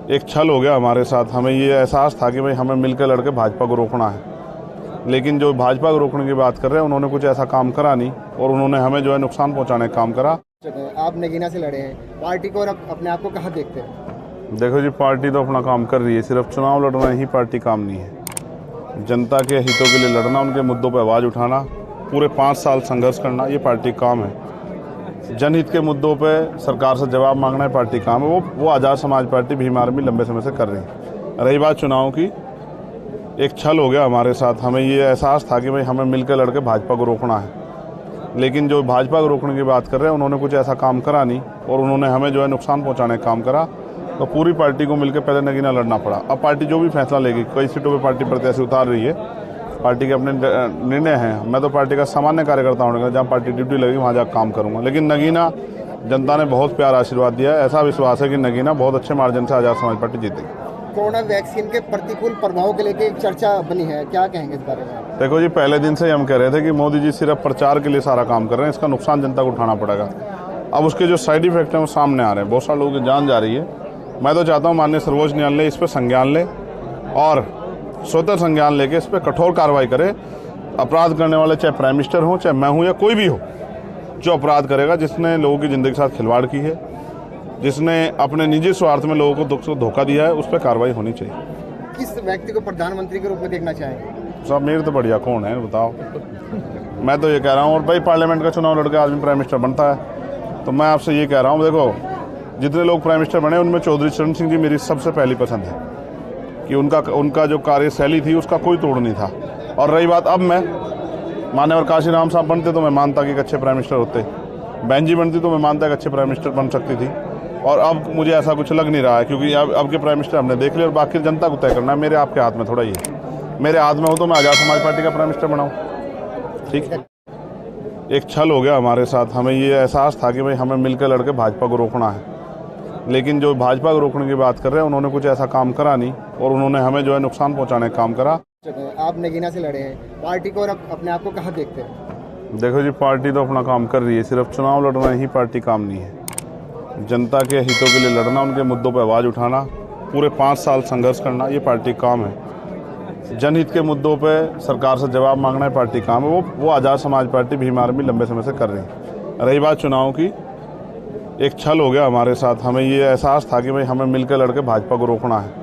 एक छल हो गया हमारे साथ। हमें ये एहसास था कि भाई हमें मिलकर लड़के भाजपा को रोकना है, लेकिन जो भाजपा को रोकने की बात कर रहे हैं उन्होंने कुछ ऐसा काम करा नहीं और उन्होंने हमें जो है नुकसान पहुंचाने का काम करा। आप नगीना से लड़े हैं, पार्टी को और अपने आप को कहाँ देखते हैं? देखो जी, पार्टी तो अपना काम कर रही है, सिर्फ चुनाव लड़ना ही पार्टी काम नहीं है। जनता के हितों के लिए लड़ना, उनके मुद्दों पर आवाज़ उठाना, पूरे 5 साल संघर्ष करना, ये पार्टी काम है। जनहित के मुद्दों पे सरकार से जवाब मांगना है पार्टी काम है। वो आज़ाद समाज पार्टी भीम आर्मी लंबे समय से कर रही है। रही बात चुनाव की, एक छल हो गया हमारे साथ। हमें ये एहसास था कि भाई हमें मिलकर लड़के भाजपा को रोकना है, लेकिन जो भाजपा को रोकने की बात कर रहे हैं उन्होंने कुछ ऐसा काम करा नहीं और उन्होंने हमें जो है नुकसान पहुंचाने का काम करा। तो पूरी पार्टी को मिलकर पहले नगीना लड़ना पड़ा। अब पार्टी जो भी फैसला लेगी, कई सीटों पर पार्टी प्रत्याशी उतार रही है, पार्टी के अपने निर्णय हैं। मैं तो पार्टी का सामान्य कार्यकर्ता होने का, जहाँ पार्टी ड्यूटी लगी वहाँ जाकर काम करूँगा। लेकिन नगीना जनता ने बहुत प्यार आशीर्वाद दिया है। ऐसा विश्वास है कि नगीना बहुत अच्छे मार्जिन से आज़ाद समाज पार्टी जीतेगी। कोरोना वैक्सीन के प्रतिकूल प्रभाव के लेके एक चर्चा बनी है, क्या कहेंगे इस बारे में? देखो जी, पहले दिन से ही हम कह रहे थे कि मोदी जी सिर्फ प्रचार के लिए सारा काम कर रहे हैं, इसका नुकसान जनता को उठाना पड़ेगा। अब उसके जो साइड इफेक्ट हैं वो सामने आ रहे हैं, बहुत सारे लोगों की जान जा रही है। मैं तो चाहता हूँ माननीय सर्वोच्च न्यायालय इस पर संज्ञान ले और स्वतः संज्ञान लेके इस पर कठोर कार्रवाई करे। अपराध करने वाले चाहे प्राइम मिनिस्टर हो, चाहे मैं हूँ या कोई भी हो, जो अपराध करेगा, जिसने लोगों की ज़िंदगी के साथ खिलवाड़ की है, जिसने अपने निजी स्वार्थ में लोगों को धोखा दिया है, उस पर कार्रवाई होनी चाहिए। किस व्यक्ति को प्रधानमंत्री के रूप में देखना चाहेंगे? सब मेरे तो बढ़िया कौन है बताओ। मैं तो ये कह रहा हूँ, और भाई पार्लियामेंट का चुनाव लड़के आदमी प्राइम मिनिस्टर बनता है, तो मैं आपसे ये कह रहा हूँ, देखो जितने लोग प्राइम मिनिस्टर बने उनमें चौधरी चरण सिंह जी मेरी सबसे पहली पसंद है कि उनका जो कार्यशैली थी उसका कोई तोड़ नहीं था। और रही बात, अब मैं मान्यवर काशीराम साहब बनते तो मैं मानता कि एक अच्छे प्राइम मिनिस्टर होते, बहन जी बनती तो मैं मानता कि अच्छे प्राइम मिनिस्टर बन सकती थी। और अब मुझे ऐसा कुछ लग नहीं रहा है, क्योंकि अब के प्राइम मिनिस्टर हमने देख लिया और बाकी जनता को तय करना है। मेरे आपके हाथ में थोड़ा, ये मेरे हाथ में हो तो मैं आज़ाद समाज पार्टी का प्राइम मिनिस्टर बनाऊँ, ठीक है। एक छल हो गया हमारे साथ। हमें ये एहसास था कि भाई हमें मिलकर लड़के भाजपा को रोकना है, लेकिन जो भाजपा को रोकने की बात कर रहे हैं उन्होंने कुछ ऐसा काम करा नहीं और उन्होंने हमें जो है नुकसान पहुंचाने का काम करा। आप नगीना से लड़े हैं, पार्टी को और अपने आप को कहाँ देखते हैं? देखो जी, पार्टी तो अपना काम कर रही है, सिर्फ चुनाव लड़ना ही पार्टी काम नहीं है। जनता के हितों के लिए लड़ना, उनके मुद्दों पर आवाज़ उठाना, पूरे 5 साल संघर्ष करना, ये पार्टी काम है। जनहित के मुद्दों पे सरकार से जवाब मांगना है पार्टी काम है। वो आज़ाद समाज पार्टी भीम आर्मी लंबे समय से कर रही है। रही बात चुनाव की, एक छल हो गया हमारे साथ। हमें ये एहसास था कि भाई हमें मिलकर लड़के भाजपा को रोकना है,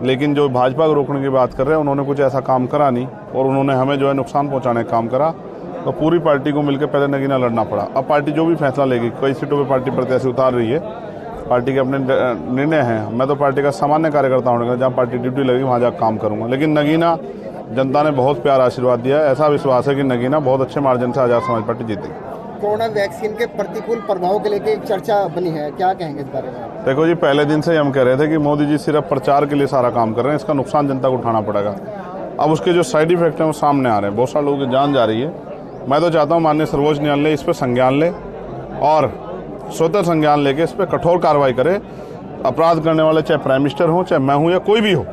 लेकिन जो भाजपा को रोकने की बात कर रहे हैं उन्होंने कुछ ऐसा काम करा नहीं और उन्होंने हमें जो है नुकसान पहुंचाने का काम करा। तो पूरी पार्टी को मिलकर पहले नगीना लड़ना पड़ा। अब पार्टी जो भी फैसला लेगी, कई सीटों पर पार्टी प्रत्याशी उतार रही है, पार्टी के अपने निर्णय हैं। मैं तो पार्टी का सामान्य कार्यकर्ता होने का, जहाँ पार्टी ड्यूटी लगी वहाँ जाकर काम करूँगा। लेकिन नगीना जनता ने बहुत प्यार आशीर्वाद दिया है। ऐसा विश्वास है कि नगीना बहुत अच्छे मार्जिन से आज़ाद समाज पार्टी जीतेगी। कोरोना वैक्सीन के प्रतिकूल प्रभाव के लेके एक चर्चा बनी है, क्या कहेंगे इस बारे में? देखो जी, पहले दिन से ही हम कह रहे थे कि मोदी जी सिर्फ प्रचार के लिए सारा काम कर रहे हैं, इसका नुकसान जनता को उठाना पड़ेगा। अब उसके जो साइड इफेक्ट हैं वो सामने आ रहे हैं, बहुत सारे लोगों की जान जा रही है। मैं तो चाहता हूँ माननीय सर्वोच्च न्यायालय इस पर संज्ञान ले और स्वतः संज्ञान लेके इस पर कठोर कार्रवाई करे। अपराध करने वाले चाहे प्राइम मिनिस्टर हो, चाहे मैं हूँ या कोई भी हो,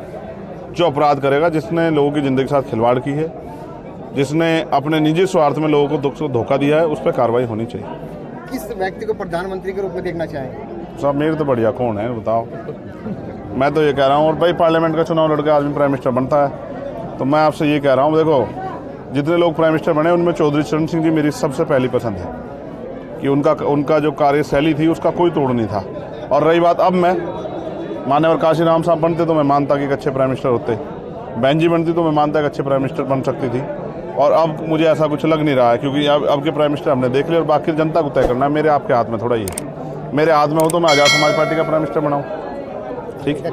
जो अपराध करेगा, जिसने लोगों की ज़िंदगी के साथ खिलवाड़ की है, जिसने अपने निजी स्वार्थ में लोगों को धोखा दिया है, उस पर कार्रवाई होनी चाहिए। किस व्यक्ति को प्रधानमंत्री के रूप में देखना चाहेंगे? सब मेरे तो बढ़िया कौन है बताओ। मैं तो ये कह रहा हूँ, और भाई पार्लियामेंट का चुनाव लड़के आदमी प्राइम मिनिस्टर बनता है, तो मैं आपसे ये कह रहा हूँ, देखो जितने लोग प्राइम मिनिस्टर बने उनमें चौधरी चरण सिंह जी मेरी सबसे पहली पसंद है कि उनका जो कार्यशैली थी उसका कोई तोड़ नहीं था। और रही बात, अब मैं मान्यवर काशीराम साहब बनते तो मैं मानता कि एक अच्छे प्राइम मिनिस्टर होते, बहन जी बनती तो मैं मानता कि अच्छे प्राइम मिनिस्टर बन सकती थी। और अब मुझे ऐसा कुछ लग नहीं रहा है, क्योंकि अब के प्राइम मिनिस्टर हमने देख लिया और बाकी जनता को तय करना है। मेरे आपके हाथ में थोड़ा, ये मेरे हाथ में हो तो मैं आज़ाद समाज पार्टी का प्राइम मिनिस्टर बनाऊँ, ठीक है।